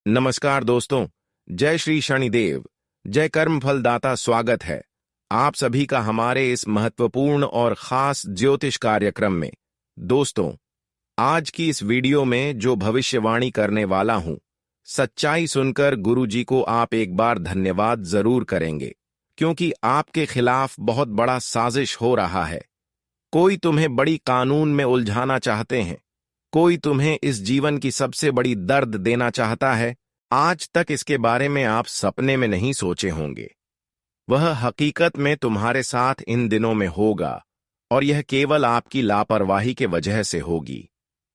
नमस्कार दोस्तों। जय श्री शनिदेव। जय कर्म फलदाता। स्वागत है आप सभी का हमारे इस महत्वपूर्ण और खास ज्योतिष कार्यक्रम में। दोस्तों, आज की इस वीडियो में जो भविष्यवाणी करने वाला हूं, सच्चाई सुनकर गुरुजी को आप एक बार धन्यवाद जरूर करेंगे, क्योंकि आपके खिलाफ बहुत बड़ा साजिश हो रहा है। कोई तुम्हें बड़ी कानून में उलझाना चाहते हैं, कोई तुम्हें इस जीवन की सबसे बड़ी दर्द देना चाहता है। आज तक इसके बारे में आप सपने में नहीं सोचे होंगे। वह हकीकत में तुम्हारे साथ इन दिनों में होगा, और यह केवल आपकी लापरवाही के वजह से होगी,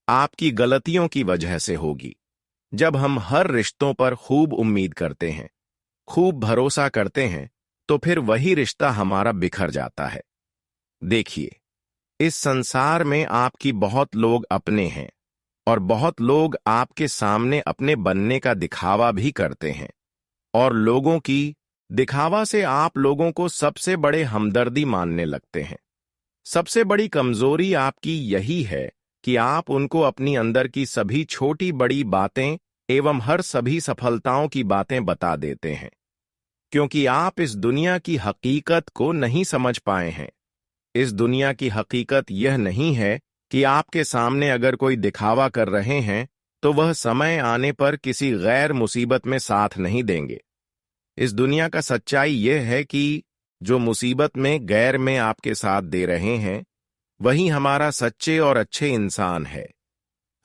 आपकी गलतियों की वजह से होगी। जब हम हर रिश्तों पर खूब उम्मीद करते हैं, खूब भरोसा करते हैं, तो फिर वही रिश्ता हमारा बिखर जाता है। देखिए, इस संसार में आपकी बहुत लोग अपने हैं, और बहुत लोग आपके सामने अपने बनने का दिखावा भी करते हैं, और लोगों की दिखावा से आप लोगों को सबसे बड़े हमदर्दी मानने लगते हैं। सबसे बड़ी कमजोरी आपकी यही है कि आप उनको अपनी अंदर की सभी छोटी बड़ी बातें एवं हर सभी सफलताओं की बातें बता देते हैं, क्योंकि आप इस दुनिया की हकीकत को नहीं समझ पाए हैं। इस दुनिया की हकीकत यह नहीं है कि आपके सामने अगर कोई दिखावा कर रहे हैं तो वह समय आने पर किसी गैर मुसीबत में साथ नहीं देंगे। इस दुनिया का सच्चाई यह है कि जो मुसीबत में गैर में आपके साथ दे रहे हैं, वही हमारा सच्चे और अच्छे इंसान है।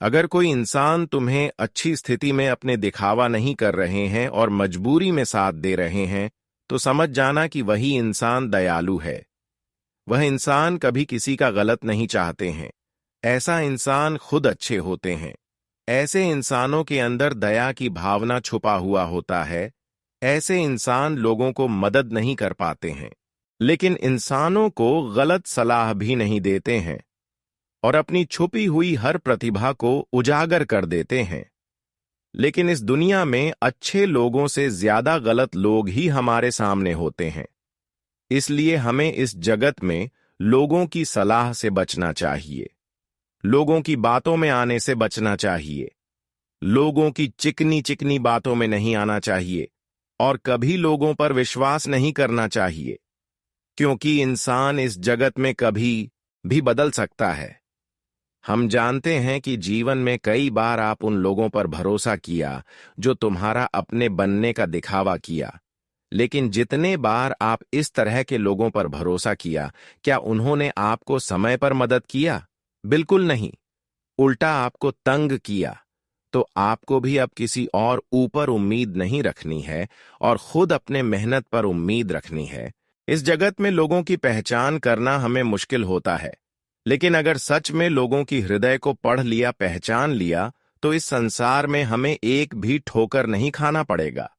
अगर कोई इंसान तुम्हें अच्छी स्थिति में अपने दिखावा नहीं कर रहे हैं और मजबूरी में साथ दे रहे हैं, तो समझ जाना कि वही इंसान दयालु है। वह इंसान कभी किसी का गलत नहीं चाहते हैं। ऐसा इंसान खुद अच्छे होते हैं। ऐसे इंसानों के अंदर दया की भावना छुपा हुआ होता है। ऐसे इंसान लोगों को मदद नहीं कर पाते हैं, लेकिन इंसानों को गलत सलाह भी नहीं देते हैं, और अपनी छुपी हुई हर प्रतिभा को उजागर कर देते हैं। लेकिन इस दुनिया में अच्छे लोगों से ज्यादा गलत लोग ही हमारे सामने होते हैं। इसलिए हमें इस जगत में लोगों की सलाह से बचना चाहिए, लोगों की बातों में आने से बचना चाहिए, लोगों की चिकनी चिकनी बातों में नहीं आना चाहिए, और कभी लोगों पर विश्वास नहीं करना चाहिए, क्योंकि इंसान इस जगत में कभी भी बदल सकता है। हम जानते हैं कि जीवन में कई बार आप उन लोगों पर भरोसा किया जो तुम्हारा अपने बनने का दिखावा किया, लेकिन जितने बार आप इस तरह के लोगों पर भरोसा किया, क्या उन्होंने आपको समय पर मदद किया? बिल्कुल नहीं। उल्टा आपको तंग किया। तो आपको भी अब किसी और ऊपर उम्मीद नहीं रखनी है, और खुद अपने मेहनत पर उम्मीद रखनी है। इस जगत में लोगों की पहचान करना हमें मुश्किल होता है, लेकिन अगर सच में लोगों की हृदय को पढ़ लिया, पहचान लिया, तो इस संसार में हमें एक भी ठोकर नहीं खाना पड़ेगा।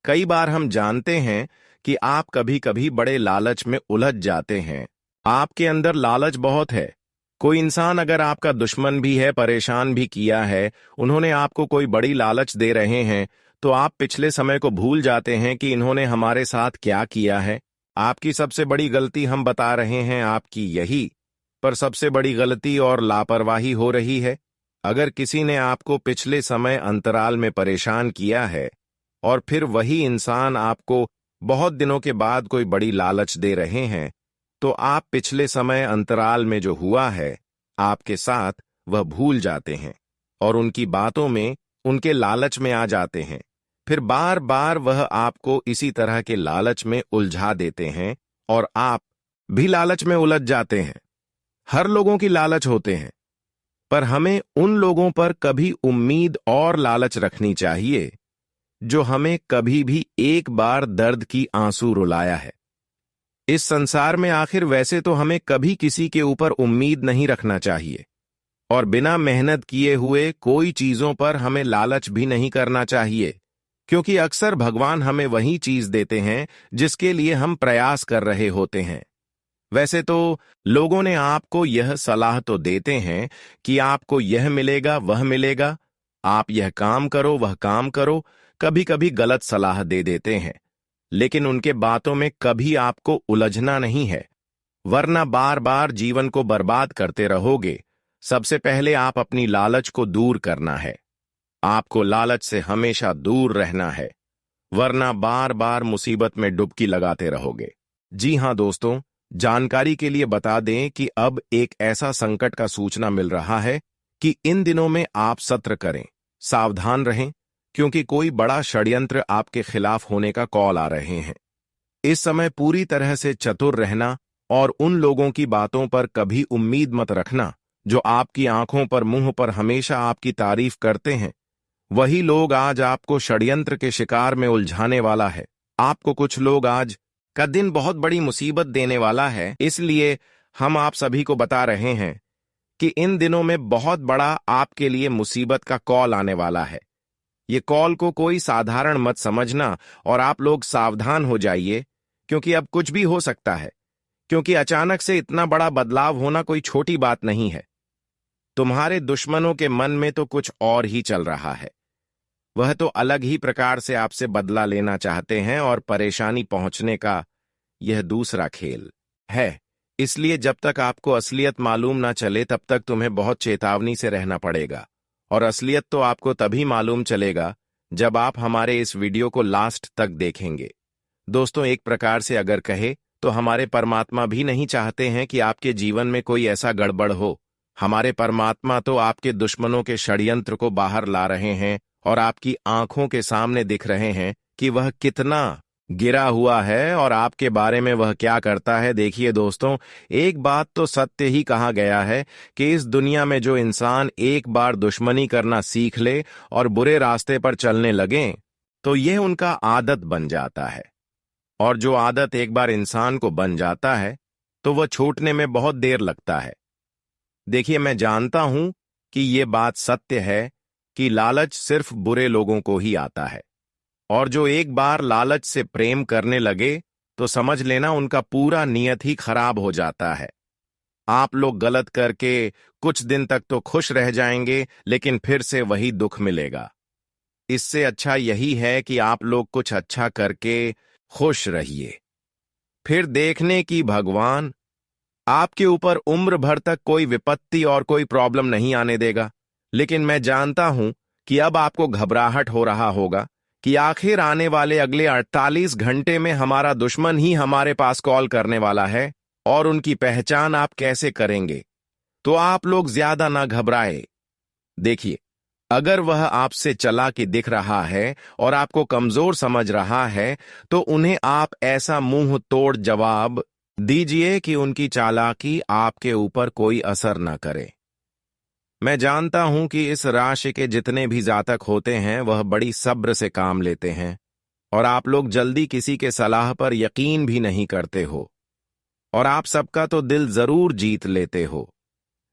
कई बार हम जानते हैं कि आप कभी कभी बड़े लालच में उलझ जाते हैं। आपके अंदर लालच बहुत है। कोई इंसान अगर आपका दुश्मन भी है, परेशान भी किया है, उन्होंने आपको कोई बड़ी लालच दे रहे हैं, तो आप पिछले समय को भूल जाते हैं कि इन्होंने हमारे साथ क्या किया है। आपकी सबसे बड़ी गलती हम बता रहे हैं आपकी यही, पर सबसे बड़ी गलती और लापरवाही हो रही है। अगर किसी ने आपको पिछले समय अंतराल में परेशान किया है, और फिर वही इंसान आपको बहुत दिनों के बाद कोई बड़ी लालच दे रहे हैं, तो आप पिछले समय अंतराल में जो हुआ है आपके साथ, वह भूल जाते हैं, और उनकी बातों में, उनके लालच में आ जाते हैं। फिर बार बार वह आपको इसी तरह के लालच में उलझा देते हैं, और आप भी लालच में उलझ जाते हैं। हर लोगों की लालच होते हैं, पर हमें उन लोगों पर कभी उम्मीद और लालच रखनी चाहिए जो हमें कभी भी एक बार दर्द की आंसू रुलाया है। इस संसार में आखिर वैसे तो हमें कभी किसी के ऊपर उम्मीद नहीं रखना चाहिए, और बिना मेहनत किए हुए कोई चीजों पर हमें लालच भी नहीं करना चाहिए, क्योंकि अक्सर भगवान हमें वही चीज देते हैं जिसके लिए हम प्रयास कर रहे होते हैं। वैसे तो लोगों ने आपको यह सलाह तो देते हैं कि आपको यह मिलेगा, वह मिलेगा, आप यह काम करो, वह काम करो, कभी कभी गलत सलाह दे देते हैं, लेकिन उनके बातों में कभी आपको उलझना नहीं है, वरना बार बार जीवन को बर्बाद करते रहोगे। सबसे पहले आप अपनी लालच को दूर करना है। आपको लालच से हमेशा दूर रहना है, वरना बार बार मुसीबत में डुबकी लगाते रहोगे। जी हां दोस्तों, जानकारी के लिए बता दें कि अब एक ऐसा संकट का सूचना मिल रहा है कि इन दिनों में आप सत्र करें, सावधान रहें, क्योंकि कोई बड़ा षड्यंत्र आपके खिलाफ होने का कॉल आ रहे हैं। इस समय पूरी तरह से चतुर रहना और उन लोगों की बातों पर कभी उम्मीद मत रखना जो आपकी आंखों पर मुंह पर हमेशा आपकी तारीफ करते हैं। वही लोग आज आपको षड्यंत्र के शिकार में उलझाने वाला है। आपको कुछ लोग आज का दिन बहुत बड़ी मुसीबत देने वाला है, इसलिए हम आप सभी को बता रहे हैं कि इन दिनों में बहुत बड़ा आपके लिए मुसीबत का कॉल आने वाला है। ये कॉल को कोई साधारण मत समझना और आप लोग सावधान हो जाइए, क्योंकि अब कुछ भी हो सकता है, क्योंकि अचानक से इतना बड़ा बदलाव होना कोई छोटी बात नहीं है। तुम्हारे दुश्मनों के मन में तो कुछ और ही चल रहा है। वह तो अलग ही प्रकार से आपसे बदला लेना चाहते हैं और परेशानी पहुंचने का यह दूसरा खेल है। इसलिए जब तक आपको असलियत मालूम ना चले तब तक तुम्हें बहुत चेतावनी से रहना पड़ेगा, और असलियत तो आपको तभी मालूम चलेगा जब आप हमारे इस वीडियो को लास्ट तक देखेंगे। दोस्तों, एक प्रकार से अगर कहे तो हमारे परमात्मा भी नहीं चाहते हैं कि आपके जीवन में कोई ऐसा गड़बड़ हो। हमारे परमात्मा तो आपके दुश्मनों के षड्यंत्र को बाहर ला रहे हैं और आपकी आंखों के सामने दिख रहे हैं कि वह कितना गिरा हुआ है और आपके बारे में वह क्या करता है। देखिए दोस्तों, एक बात तो सत्य ही कहा गया है कि इस दुनिया में जो इंसान एक बार दुश्मनी करना सीख ले और बुरे रास्ते पर चलने लगे तो यह उनका आदत बन जाता है, और जो आदत एक बार इंसान को बन जाता है तो वह छूटने में बहुत देर लगता है। देखिए, मैं जानता हूं कि यह बात सत्य है कि लालच सिर्फ बुरे लोगों को ही आता है, और जो एक बार लालच से प्रेम करने लगे तो समझ लेना उनका पूरा नियत ही खराब हो जाता है। आप लोग गलत करके कुछ दिन तक तो खुश रह जाएंगे, लेकिन फिर से वही दुख मिलेगा। इससे अच्छा यही है कि आप लोग कुछ अच्छा करके खुश रहिए, फिर देखने की भगवान आपके ऊपर उम्र भर तक कोई विपत्ति और कोई प्रॉब्लम नहीं आने देगा। लेकिन मैं जानता हूं कि अब आपको घबराहट हो रहा होगा कि आखिर आने वाले अगले 48 घंटे में हमारा दुश्मन ही हमारे पास कॉल करने वाला है और उनकी पहचान आप कैसे करेंगे। तो आप लोग ज्यादा ना घबराए। देखिए, अगर वह आपसे चालाकी दिख रहा है और आपको कमजोर समझ रहा है तो उन्हें आप ऐसा मुंह तोड़ जवाब दीजिए कि उनकी चालाकी आपके ऊपर कोई असर न करे। मैं जानता हूं कि इस राशि के जितने भी जातक होते हैं वह बड़ी सब्र से काम लेते हैं, और आप लोग जल्दी किसी के सलाह पर यकीन भी नहीं करते हो, और आप सबका तो दिल जरूर जीत लेते हो,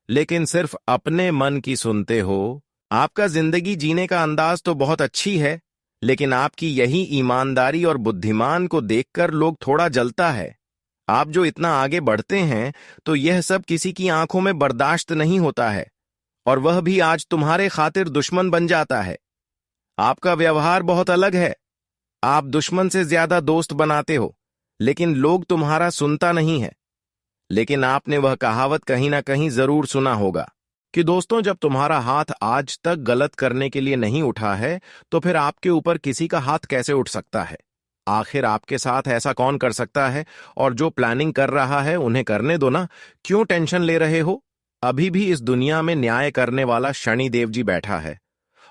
लेकिन सिर्फ अपने मन की सुनते हो। आपका जिंदगी जीने का अंदाज तो बहुत अच्छी है, लेकिन आपकी यही ईमानदारी और बुद्धिमान को देखकर लोग थोड़ा जलता है। आप जो इतना आगे बढ़ते हैं तो यह सब किसी की आंखों में बर्दाश्त नहीं होता है, और वह भी आज तुम्हारे खातिर दुश्मन बन जाता है। आपका व्यवहार बहुत अलग है। आप दुश्मन से ज्यादा दोस्त बनाते हो, लेकिन लोग तुम्हारा सुनता नहीं है। लेकिन आपने वह कहावत कहीं ना कहीं जरूर सुना होगा कि दोस्तों, जब तुम्हारा हाथ आज तक गलत करने के लिए नहीं उठा है तो फिर आपके ऊपर किसी का हाथ कैसे उठ सकता है। आखिर आपके साथ ऐसा कौन कर सकता है, और जो प्लानिंग कर रहा है उन्हें करने दो ना, क्यों टेंशन ले रहे हो। अभी भी इस दुनिया में न्याय करने वाला शनिदेव जी बैठा है,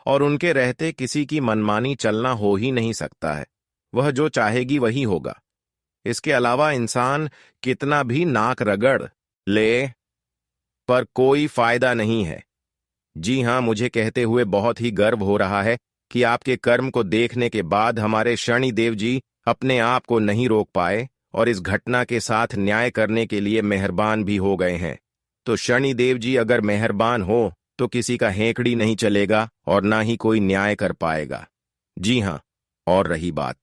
और उनके रहते किसी की मनमानी चलना हो ही नहीं सकता है। वह जो चाहेगी वही होगा। इसके अलावा इंसान कितना भी नाक रगड़ ले पर कोई फायदा नहीं है। जी हां, मुझे कहते हुए बहुत ही गर्व हो रहा है कि आपके कर्म को देखने के बाद हमारे शनिदेव जी अपने आप को नहीं रोक पाए और इस घटना के साथ न्याय करने के लिए मेहरबान भी हो गए हैं। तो शनिदेव जी अगर मेहरबान हो तो किसी का हेकड़ी नहीं चलेगा और ना ही कोई न्याय कर पाएगा। जी हां, और रही बात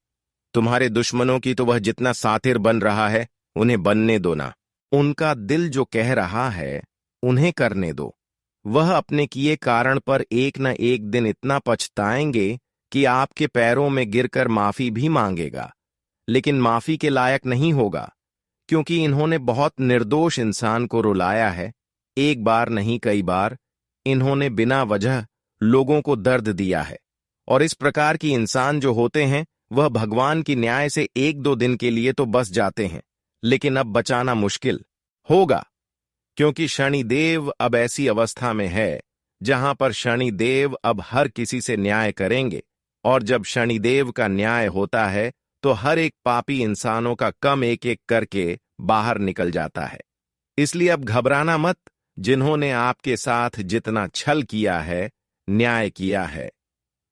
तुम्हारे दुश्मनों की, तो वह जितना सातिर बन रहा है उन्हें बनने दो ना। उनका दिल जो कह रहा है उन्हें करने दो। वह अपने किए कारण पर एक न एक दिन इतना पछताएंगे कि आपके पैरों में गिरकर माफी भी मांगेगा, लेकिन माफी के लायक नहीं होगा, क्योंकि इन्होंने बहुत निर्दोष इंसान को रुलाया है। एक बार नहीं, कई बार इन्होंने बिना वजह लोगों को दर्द दिया है। और इस प्रकार की इंसान जो होते हैं वह भगवान की न्याय से 1-2 दिन के लिए तो बच जाते हैं, लेकिन अब बचाना मुश्किल होगा, क्योंकि शनिदेव अब ऐसी अवस्था में है जहां पर शनिदेव अब हर किसी से न्याय करेंगे। और जब शनिदेव का न्याय होता है तो हर एक पापी इंसानों का कम एक एक करके बाहर निकल जाता है। इसलिए अब घबराना मत। जिन्होंने आपके साथ जितना छल किया है, न्याय किया है,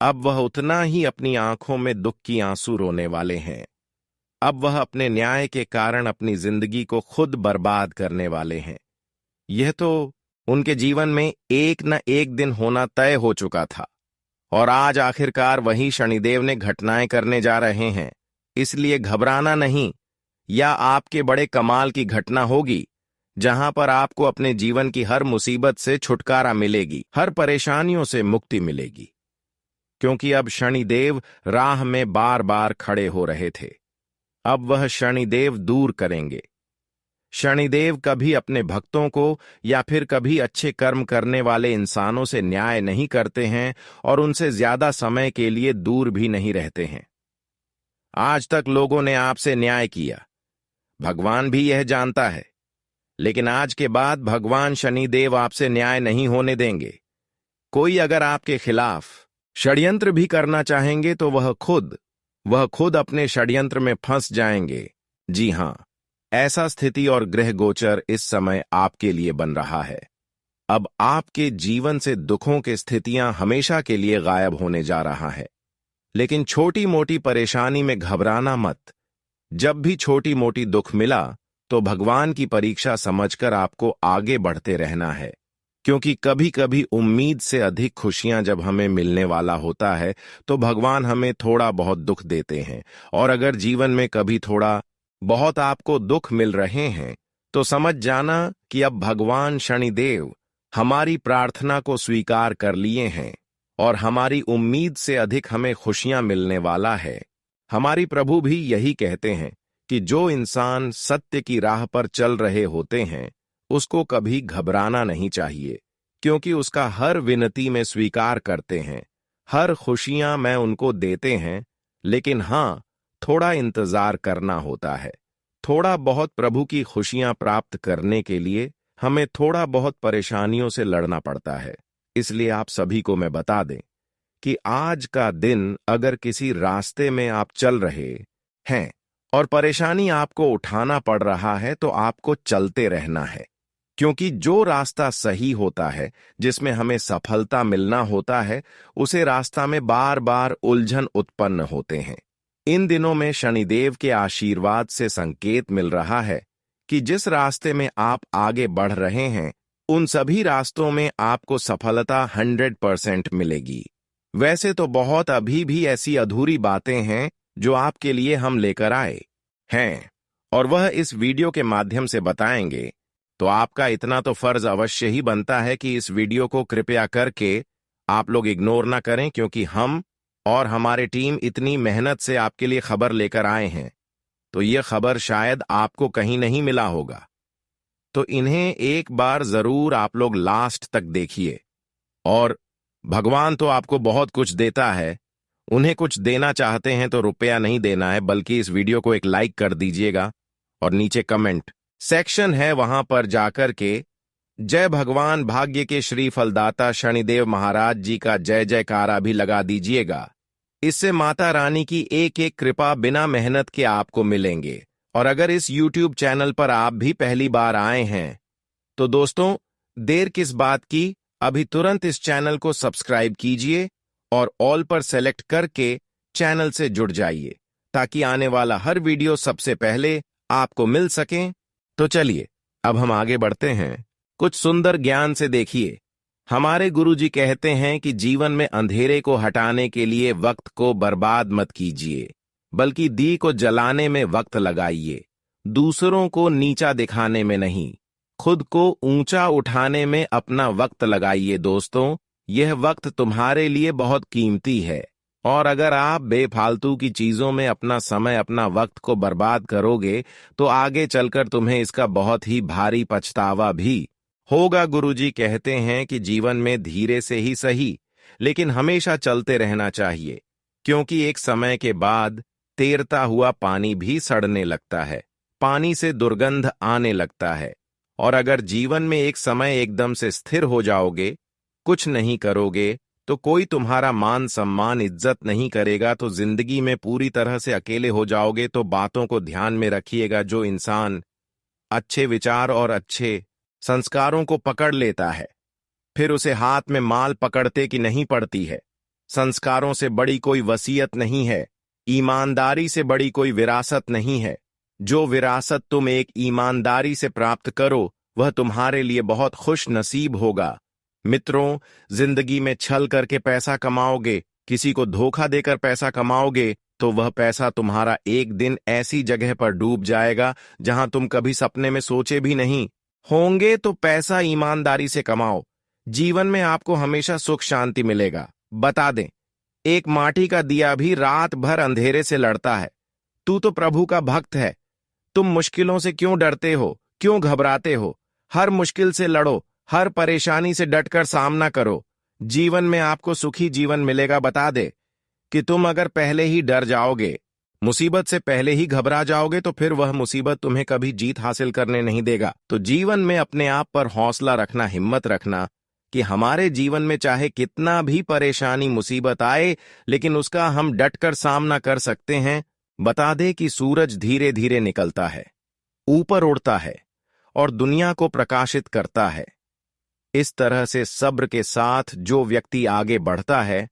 अब वह उतना ही अपनी आंखों में दुख की आंसू रोने वाले हैं। अब वह अपने न्याय के कारण अपनी जिंदगी को खुद बर्बाद करने वाले हैं। यह तो उनके जीवन में एक न एक दिन होना तय हो चुका था, और आज आखिरकार वही शनिदेव ने घटनाएं करने जा रहे हैं। इसलिए घबराना नहीं, या आपके बड़े कमाल की घटना होगी जहां पर आपको अपने जीवन की हर मुसीबत से छुटकारा मिलेगी, हर परेशानियों से मुक्ति मिलेगी, क्योंकि अब शनिदेव राह में बार बार खड़े हो रहे थे। अब वह शनिदेव दूर करेंगे। शनिदेव कभी अपने भक्तों को या फिर कभी अच्छे कर्म करने वाले इंसानों से न्याय नहीं करते हैं और उनसे ज्यादा समय के लिए दूर भी नहीं रहते हैं। आज तक लोगों ने आपसे न्याय किया, भगवान भी यह जानता है, लेकिन आज के बाद भगवान शनिदेव आपसे न्याय नहीं होने देंगे। कोई अगर आपके खिलाफ षड्यंत्र भी करना चाहेंगे तो वह खुद अपने षड्यंत्र में फंस जाएंगे। जी हां, ऐसा स्थिति और ग्रह गोचर इस समय आपके लिए बन रहा है। अब आपके जीवन से दुखों की स्थितियां हमेशा के लिए गायब होने जा रहा है। लेकिन छोटी मोटी परेशानी में घबराना मत। जब भी छोटी मोटी दुख मिला तो भगवान की परीक्षा समझकर आपको आगे बढ़ते रहना है, क्योंकि कभी कभी उम्मीद से अधिक खुशियां जब हमें मिलने वाला होता है तो भगवान हमें थोड़ा बहुत दुख देते हैं। और अगर जीवन में कभी थोड़ा बहुत आपको दुख मिल रहे हैं तो समझ जाना कि अब भगवान शनिदेव हमारी प्रार्थना को स्वीकार कर लिए हैं और हमारी उम्मीद से अधिक हमें खुशियां मिलने वाला है। हमारी प्रभु भी यही कहते हैं कि जो इंसान सत्य की राह पर चल रहे होते हैं उसको कभी घबराना नहीं चाहिए, क्योंकि उसका हर विनती में स्वीकार करते हैं, हर खुशियां मैं उनको देते हैं। लेकिन हां, थोड़ा इंतजार करना होता है। थोड़ा बहुत प्रभु की खुशियां प्राप्त करने के लिए हमें थोड़ा बहुत परेशानियों से लड़ना पड़ता है। इसलिए आप सभी को मैं बता दें कि आज का दिन अगर किसी रास्ते में आप चल रहे हैं और परेशानी आपको उठाना पड़ रहा है तो आपको चलते रहना है, क्योंकि जो रास्ता सही होता है, जिसमें हमें सफलता मिलना होता है, उसे रास्ता में बार बार उलझन उत्पन्न होते हैं। इन दिनों में शनिदेव के आशीर्वाद से संकेत मिल रहा है कि जिस रास्ते में आप आगे बढ़ रहे हैं उन सभी रास्तों में आपको सफलता 100% मिलेगी। वैसे तो बहुत अभी भी ऐसी अधूरी बातें हैं जो आपके लिए हम लेकर आए हैं और वह इस वीडियो के माध्यम से बताएंगे। तो आपका इतना तो फर्ज अवश्य ही बनता है कि इस वीडियो को कृपया करके आप लोग इग्नोर ना करें, क्योंकि हम और हमारी टीम इतनी मेहनत से आपके लिए खबर लेकर आए हैं, तो यह खबर शायद आपको कहीं नहीं मिला होगा। तो इन्हें एक बार जरूर आप लोग लास्ट तक देखिए। और भगवान तो आपको बहुत कुछ देता है, उन्हें कुछ देना चाहते हैं तो रुपया नहीं देना है, बल्कि इस वीडियो को एक लाइक कर दीजिएगा और नीचे कमेंट सेक्शन है वहां पर जाकर के जय भगवान भाग्य के श्री फलदाता शनिदेव महाराज जी का जय जयकारा भी लगा दीजिएगा। इससे माता रानी की एक एक कृपा बिना मेहनत के आपको मिलेंगे। और अगर इस YouTube चैनल पर आप भी पहली बार आए हैं तो दोस्तों देर किस बात की, अभी तुरंत इस चैनल को सब्सक्राइब कीजिए और ऑल पर सेलेक्ट करके चैनल से जुड़ जाइए, ताकि आने वाला हर वीडियो सबसे पहले आपको मिल सके। तो चलिए अब हम आगे बढ़ते हैं। कुछ सुंदर ज्ञान से देखिए। हमारे गुरुजी कहते हैं कि जीवन में अंधेरे को हटाने के लिए वक्त को बर्बाद मत कीजिए, बल्कि दी को जलाने में वक्त लगाइए। दूसरों को नीचा दिखाने में नहीं, खुद को ऊंचा उठाने में अपना वक्त लगाइए। दोस्तों, यह वक्त तुम्हारे लिए बहुत कीमती है, और अगर आप बेफालतू की चीजों में अपना समय, अपना वक्त को बर्बाद करोगे तो आगे चलकर तुम्हें इसका बहुत ही भारी पछतावा भी होगा। गुरुजी कहते हैं कि जीवन में धीरे से ही सही, लेकिन हमेशा चलते रहना चाहिए, क्योंकि एक समय के बाद तैरता हुआ पानी भी सड़ने लगता है, पानी से दुर्गंध आने लगता है। और अगर जीवन में एक समय एकदम से स्थिर हो जाओगे, कुछ नहीं करोगे, तो कोई तुम्हारा मान सम्मान इज्जत नहीं करेगा, तो जिंदगी में पूरी तरह से अकेले हो जाओगे। तो बातों को ध्यान में रखिएगा। जो इंसान अच्छे विचार और अच्छे संस्कारों को पकड़ लेता है, फिर उसे हाथ में माल पकड़ते की नहीं पड़ती है। संस्कारों से बड़ी कोई वसीयत नहीं है, ईमानदारी से बड़ी कोई विरासत नहीं है। जो विरासत तुम एक ईमानदारी से प्राप्त करो, वह तुम्हारे लिए बहुत खुश नसीब होगा। मित्रों, जिंदगी में छल करके पैसा कमाओगे, किसी को धोखा देकर पैसा कमाओगे, तो वह पैसा तुम्हारा एक दिन ऐसी जगह पर डूब जाएगा जहां तुम कभी सपने में सोचे भी नहीं होंगे। तो पैसा ईमानदारी से कमाओ, जीवन में आपको हमेशा सुख शांति मिलेगा। बता दें, एक माटी का दिया भी रात भर अंधेरे से लड़ता है। तू तो प्रभु का भक्त है, तुम मुश्किलों से क्यों डरते हो, क्यों घबराते हो? हर मुश्किल से लड़ो, हर परेशानी से डटकर सामना करो, जीवन में आपको सुखी जीवन मिलेगा। बता दे कि तुम अगर पहले ही डर जाओगे, मुसीबत से पहले ही घबरा जाओगे, तो फिर वह मुसीबत तुम्हें कभी जीत हासिल करने नहीं देगा। तो जीवन में अपने आप पर हौसला रखना, हिम्मत रखना कि हमारे जीवन में चाहे कितना भी परेशानी मुसीबत आए, लेकिन उसका हम डटकर सामना कर सकते हैं। बता दे कि सूरज धीरे धीरे निकलता है, ऊपर उड़ता है और दुनिया को प्रकाशित करता है। इस तरह से सब्र के साथ जो व्यक्ति आगे बढ़ता है,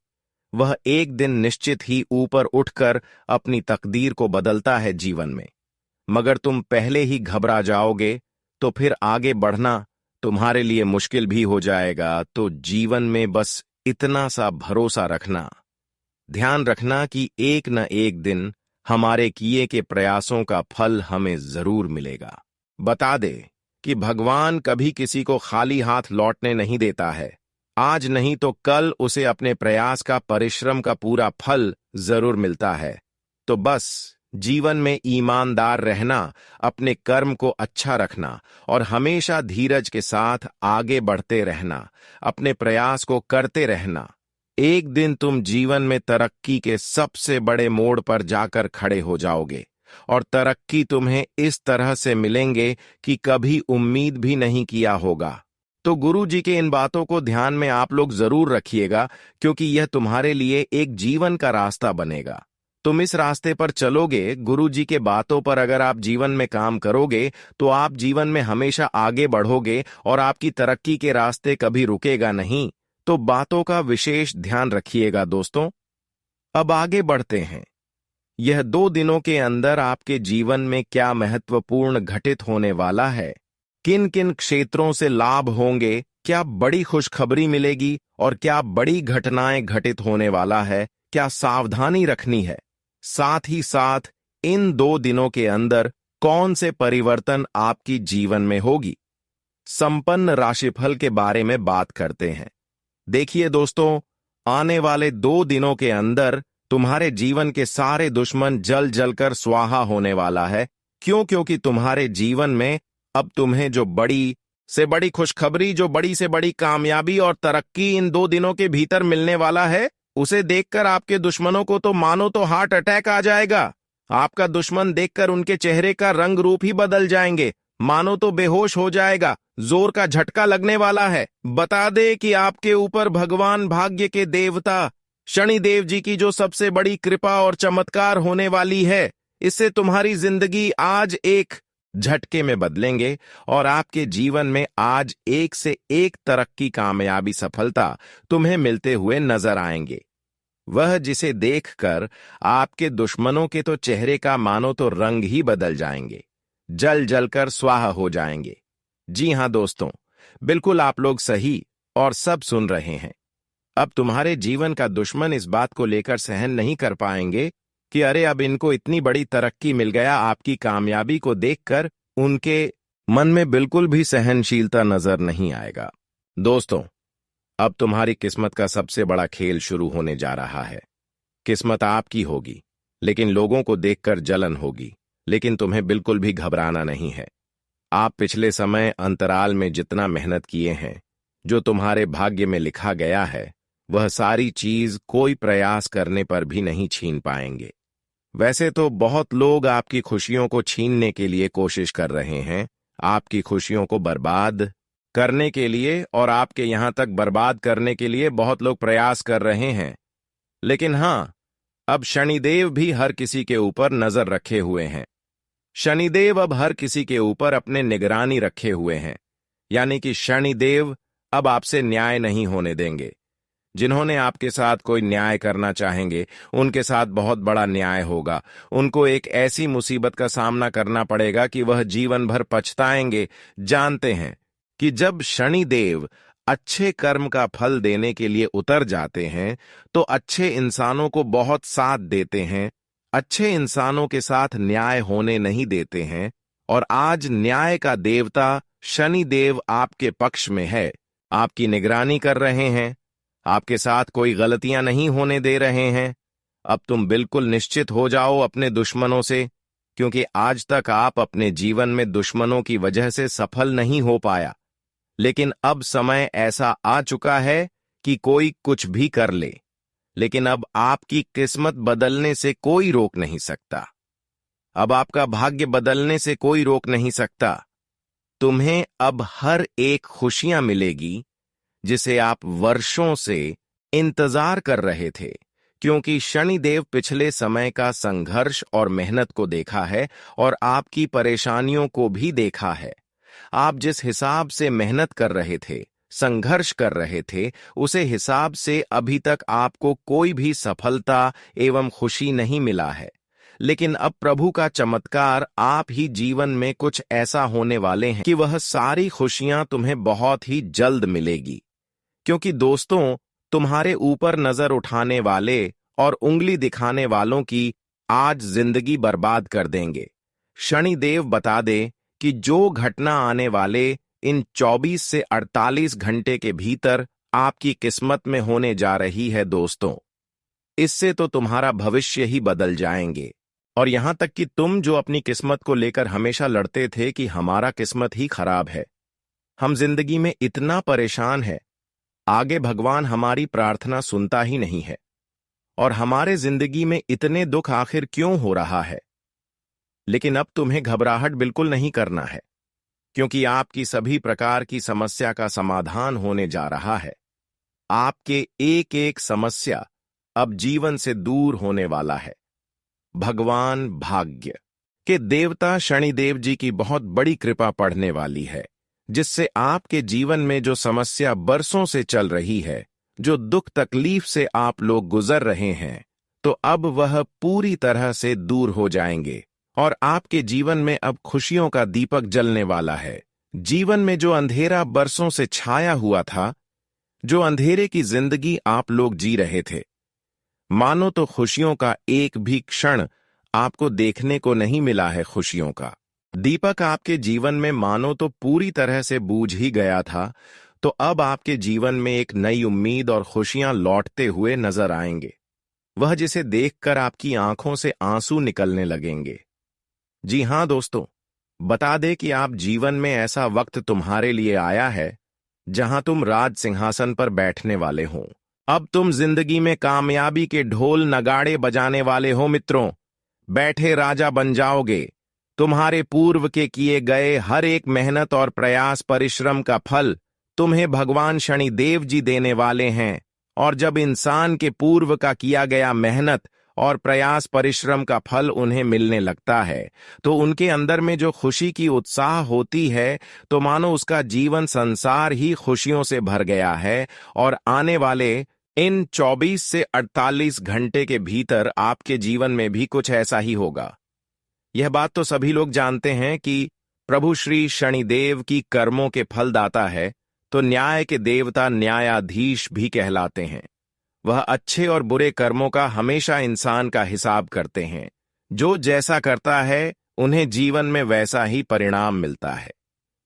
वह एक दिन निश्चित ही ऊपर उठकर अपनी तकदीर को बदलता है जीवन में। मगर तुम पहले ही घबरा जाओगे, तो फिर आगे बढ़ना तुम्हारे लिए मुश्किल भी हो जाएगा। तो जीवन में बस इतना सा भरोसा रखना, ध्यान रखना कि एक न एक दिन हमारे किए के प्रयासों का फल हमें जरूर मिलेगा। बता दे कि भगवान कभी किसी को खाली हाथ लौटने नहीं देता है। आज नहीं तो कल उसे अपने प्रयास का, परिश्रम का पूरा फल जरूर मिलता है। तो बस जीवन में ईमानदार रहना, अपने कर्म को अच्छा रखना और हमेशा धीरज के साथ आगे बढ़ते रहना, अपने प्रयास को करते रहना। एक दिन तुम जीवन में तरक्की के सबसे बड़े मोड़ पर जाकर खड़े हो जाओगे और तरक्की तुम्हें इस तरह से मिलेंगे कि कभी उम्मीद भी नहीं किया होगा। तो गुरु जी के इन बातों को ध्यान में आप लोग जरूर रखिएगा, क्योंकि यह तुम्हारे लिए एक जीवन का रास्ता बनेगा। तुम इस रास्ते पर चलोगे, गुरु जी के बातों पर अगर आप जीवन में काम करोगे, तो आप जीवन में हमेशा आगे बढ़ोगे और आपकी तरक्की के रास्ते कभी रुकेगा नहीं। तो बातों का विशेष ध्यान रखिएगा दोस्तों। अब आगे बढ़ते हैं। यह 2 दिनों के अंदर आपके जीवन में क्या महत्वपूर्ण घटित होने वाला है, किन किन क्षेत्रों से लाभ होंगे, क्या बड़ी खुशखबरी मिलेगी और क्या बड़ी घटनाएं घटित होने वाला है, क्या सावधानी रखनी है, साथ ही साथ इन 2 दिनों के अंदर कौन से परिवर्तन आपकी जीवन में होगी, संपन्न राशिफल के बारे में बात करते हैं। देखिए दोस्तों, आने वाले 2 दिनों के अंदर तुम्हारे जीवन के सारे दुश्मन जल जलकर स्वाहा होने वाला है। क्यों? क्योंकि तुम्हारे जीवन में अब तुम्हें जो बड़ी से बड़ी खुशखबरी, जो बड़ी से बड़ी कामयाबी और तरक्की इन 2 दिनों के भीतर मिलने वाला है, उसे देखकर आपके दुश्मनों को तो मानो तो हार्ट अटैक आ जाएगा। आपका दुश्मन देखकर उनके चेहरे का रंग रूप ही बदल जाएंगे, मानो तो बेहोश हो जाएगा, जोर का झटका लगने वाला है। बता दे कि आपके ऊपर भगवान भाग्य के देवता शनिदेव जी की जो सबसे बड़ी कृपा और चमत्कार होने वाली है, इससे तुम्हारी जिंदगी आज एक झटके में बदलेंगे और आपके जीवन में आज एक से एक तरक्की, कामयाबी, सफलता तुम्हें मिलते हुए नजर आएंगे। वह जिसे देखकर आपके दुश्मनों के तो चेहरे का मानो तो रंग ही बदल जाएंगे, जल जलकर स्वाहा हो जाएंगे। जी हां दोस्तों, बिल्कुल आप लोग सही और सब सुन रहे हैं। अब तुम्हारे जीवन का दुश्मन इस बात को लेकर सहन नहीं कर पाएंगे कि अरे अब इनको इतनी बड़ी तरक्की मिल गया। आपकी कामयाबी को देखकर उनके मन में बिल्कुल भी सहनशीलता नजर नहीं आएगा। दोस्तों, अब तुम्हारी किस्मत का सबसे बड़ा खेल शुरू होने जा रहा है। किस्मत आपकी होगी, लेकिन लोगों को देखकर जलन होगी। लेकिन तुम्हें बिल्कुल भी घबराना नहीं है। आप पिछले समय अंतराल में जितना मेहनत किए हैं, जो तुम्हारे भाग्य में लिखा गया है, वह सारी चीज कोई प्रयास करने पर भी नहीं छीन पाएंगे। वैसे तो बहुत लोग आपकी खुशियों को छीनने के लिए कोशिश कर रहे हैं, आपकी खुशियों को बर्बाद करने के लिए और आपके यहां तक बर्बाद करने के लिए बहुत लोग प्रयास कर रहे हैं। लेकिन हां, अब शनिदेव भी हर किसी के ऊपर नजर रखे हुए हैं। शनिदेव अब हर किसी के ऊपर अपने निगरानी रखे हुए हैं, यानी कि शनिदेव अब आपसे न्याय नहीं होने देंगे। जिन्होंने आपके साथ कोई न्याय करना चाहेंगे, उनके साथ बहुत बड़ा न्याय होगा। उनको एक ऐसी मुसीबत का सामना करना पड़ेगा कि वह जीवन भर पछताएंगे। जानते हैं कि जब शनिदेव अच्छे कर्म का फल देने के लिए उतर जाते हैं, तो अच्छे इंसानों को बहुत साथ देते हैं, अच्छे इंसानों के साथ न्याय होने नहीं देते हैं। और आज न्याय का देवता शनिदेव आपके पक्ष में है, आपकी निगरानी कर रहे हैं, आपके साथ कोई गलतियां नहीं होने दे रहे हैं। अब तुम बिल्कुल निश्चित हो जाओ अपने दुश्मनों से, क्योंकि आज तक आप अपने जीवन में दुश्मनों की वजह से सफल नहीं हो पाया। लेकिन अब समय ऐसा आ चुका है कि कोई कुछ भी कर ले, लेकिन अब आपकी किस्मत बदलने से कोई रोक नहीं सकता। अब आपका भाग्य बदलने से कोई रोक नहीं सकता। तुम्हें अब हर एक खुशियां मिलेगी जिसे आप वर्षों से इंतजार कर रहे थे, क्योंकि शनिदेव पिछले समय का संघर्ष और मेहनत को देखा है और आपकी परेशानियों को भी देखा है। आप जिस हिसाब से मेहनत कर रहे थे, संघर्ष कर रहे थे, उसे हिसाब से अभी तक आपको कोई भी सफलता एवं खुशी नहीं मिला है। लेकिन अब प्रभु का चमत्कार आप ही जीवन में कुछ ऐसा होने वाले हैं कि वह सारी खुशियां तुम्हें बहुत ही जल्द मिलेगी। क्योंकि दोस्तों, तुम्हारे ऊपर नजर उठाने वाले और उंगली दिखाने वालों की आज जिंदगी बर्बाद कर देंगे। शनिदेव बता दे कि जो घटना आने वाले इन 24 से 48 घंटे के भीतर आपकी किस्मत में होने जा रही है दोस्तों, इससे तो तुम्हारा भविष्य ही बदल जाएंगे। और यहां तक कि तुम जो अपनी किस्मत को लेकर हमेशा लड़ते थे कि हमारा किस्मत ही खराब है, हम जिंदगी में इतना परेशान है, आगे भगवान हमारी प्रार्थना सुनता ही नहीं है, और हमारे जिंदगी में इतने दुख आखिर क्यों हो रहा है। लेकिन अब तुम्हें घबराहट बिल्कुल नहीं करना है, क्योंकि आपकी सभी प्रकार की समस्या का समाधान होने जा रहा है। आपके एक एक समस्या अब जीवन से दूर होने वाला है। भगवान भाग्य के देवता शनिदेव जी की बहुत बड़ी कृपा पड़ने वाली है, जिससे आपके जीवन में जो समस्या बरसों से चल रही है, जो दुख तकलीफ से आप लोग गुजर रहे हैं, तो अब वह पूरी तरह से दूर हो जाएंगे और आपके जीवन में अब खुशियों का दीपक जलने वाला है। जीवन में जो अंधेरा बरसों से छाया हुआ था, जो अंधेरे की जिंदगी आप लोग जी रहे थे, मानो तो खुशियों का एक भी क्षण आपको देखने को नहीं मिला है। खुशियों का दीपक आपके जीवन में मानो तो पूरी तरह से बूझ ही गया था। तो अब आपके जीवन में एक नई उम्मीद और खुशियां लौटते हुए नजर आएंगे, वह जिसे देखकर आपकी आंखों से आंसू निकलने लगेंगे। जी हां दोस्तों, बता दे कि आप जीवन में ऐसा वक्त तुम्हारे लिए आया है जहां तुम राज सिंहासन पर बैठने वाले हो। अब तुम जिंदगी में कामयाबी के ढोल नगाड़े बजाने वाले हो मित्रों। बैठे राजा बन जाओगे। तुम्हारे पूर्व के किए गए हर एक मेहनत और प्रयास परिश्रम का फल तुम्हें भगवान शनिदेव जी देने वाले हैं। और जब इंसान के पूर्व का किया गया मेहनत और प्रयास परिश्रम का फल उन्हें मिलने लगता है, तो उनके अंदर में जो खुशी की उत्साह होती है, तो मानो उसका जीवन संसार ही खुशियों से भर गया है। और आने वाले इन 24 से 48 घंटे के भीतर आपके जीवन में भी कुछ ऐसा ही होगा। यह बात तो सभी लोग जानते हैं कि प्रभु श्री शनिदेव की कर्मों के फलदाता है, तो न्याय के देवता न्यायाधीश भी कहलाते हैं। वह अच्छे और बुरे कर्मों का हमेशा इंसान का हिसाब करते हैं। जो जैसा करता है, उन्हें जीवन में वैसा ही परिणाम मिलता है।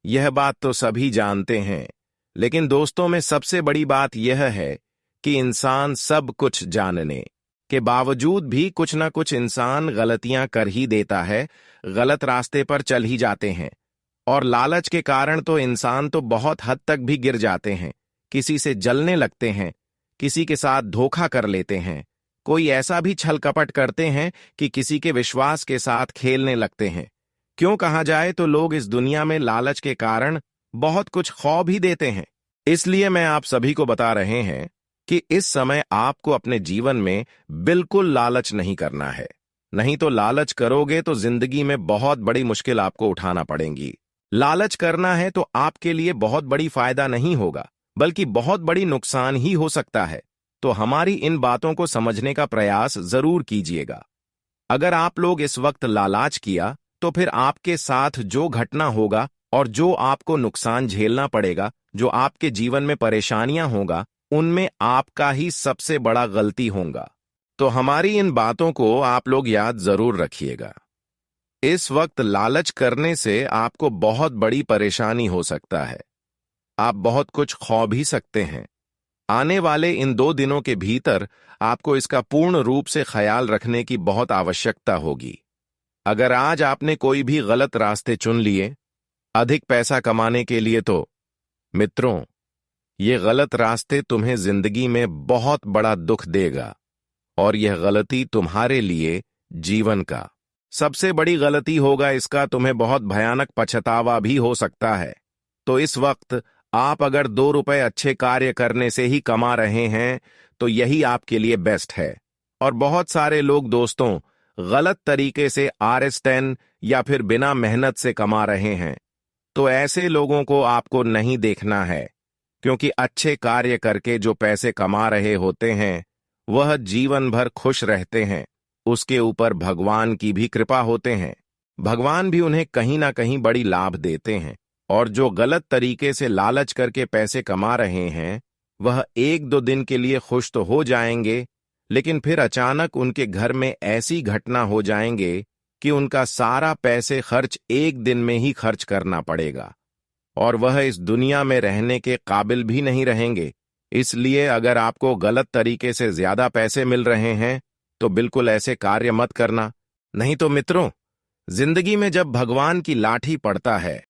यह बात तो सभी जानते हैं। लेकिन दोस्तों में सबसे बड़ी बात यह है कि इंसान सब कुछ जानने के बावजूद भी कुछ ना कुछ इंसान गलतियां कर ही देता है, गलत रास्ते पर चल ही जाते हैं। और लालच के कारण तो इंसान तो बहुत हद तक भी गिर जाते हैं, किसी से जलने लगते हैं, किसी के साथ धोखा कर लेते हैं, कोई ऐसा भी छल कपट करते हैं कि किसी के विश्वास के साथ खेलने लगते हैं। क्यों कहा जाए तो लोग इस दुनिया में लालच के कारण बहुत कुछ खो भी देते हैं। इसलिए मैं आप सभी को बता रहे हैं कि इस समय आपको अपने जीवन में बिल्कुल लालच नहीं करना है। नहीं तो लालच करोगे तो जिंदगी में बहुत बड़ी मुश्किल आपको उठाना पड़ेगी। लालच करना है तो आपके लिए बहुत बड़ी फायदा नहीं होगा, बल्कि बहुत बड़ी नुकसान ही हो सकता है। तो हमारी इन बातों को समझने का प्रयास जरूर कीजिएगा। अगर आप लोग इस वक्त लालच किया तो फिर आपके साथ जो घटना होगा और जो आपको नुकसान झेलना पड़ेगा, जो आपके जीवन में परेशानियां होगा, उनमें आपका ही सबसे बड़ा गलती होगा। तो हमारी इन बातों को आप लोग याद जरूर रखिएगा। इस वक्त लालच करने से आपको बहुत बड़ी परेशानी हो सकता है। आप बहुत कुछ खो भी सकते हैं। आने वाले इन 2 दिनों के भीतर आपको इसका पूर्ण रूप से ख्याल रखने की बहुत आवश्यकता होगी। अगर आज आपने कोई भी गलत रास्ते चुन लिए अधिक पैसा कमाने के लिए, तो मित्रों, ये गलत रास्ते तुम्हें जिंदगी में बहुत बड़ा दुख देगा और यह गलती तुम्हारे लिए जीवन का सबसे बड़ी गलती होगा। इसका तुम्हें बहुत भयानक पछतावा भी हो सकता है। तो इस वक्त आप अगर 2 रुपए अच्छे कार्य करने से ही कमा रहे हैं तो यही आपके लिए बेस्ट है। और बहुत सारे लोग दोस्तों गलत तरीके से RS10 या फिर बिना मेहनत से कमा रहे हैं। तो ऐसे लोगों को आपको नहीं देखना है, क्योंकि अच्छे कार्य करके जो पैसे कमा रहे होते हैं वह जीवन भर खुश रहते हैं। उसके ऊपर भगवान की भी कृपा होते हैं। भगवान भी उन्हें कहीं ना कहीं बड़ी लाभ देते हैं। और जो गलत तरीके से लालच करके पैसे कमा रहे हैं वह 1-2 दिन के लिए खुश तो हो जाएंगे, लेकिन फिर अचानक उनके घर में ऐसी घटना हो जाएंगे कि उनका सारा पैसे खर्च 1 दिन में ही खर्च करना पड़ेगा और वह इस दुनिया में रहने के काबिल भी नहीं रहेंगे। इसलिए अगर आपको गलत तरीके से ज्यादा पैसे मिल रहे हैं तो बिल्कुल ऐसे कार्य मत करना। नहीं तो मित्रों, जिंदगी में जब भगवान की लाठी पड़ता है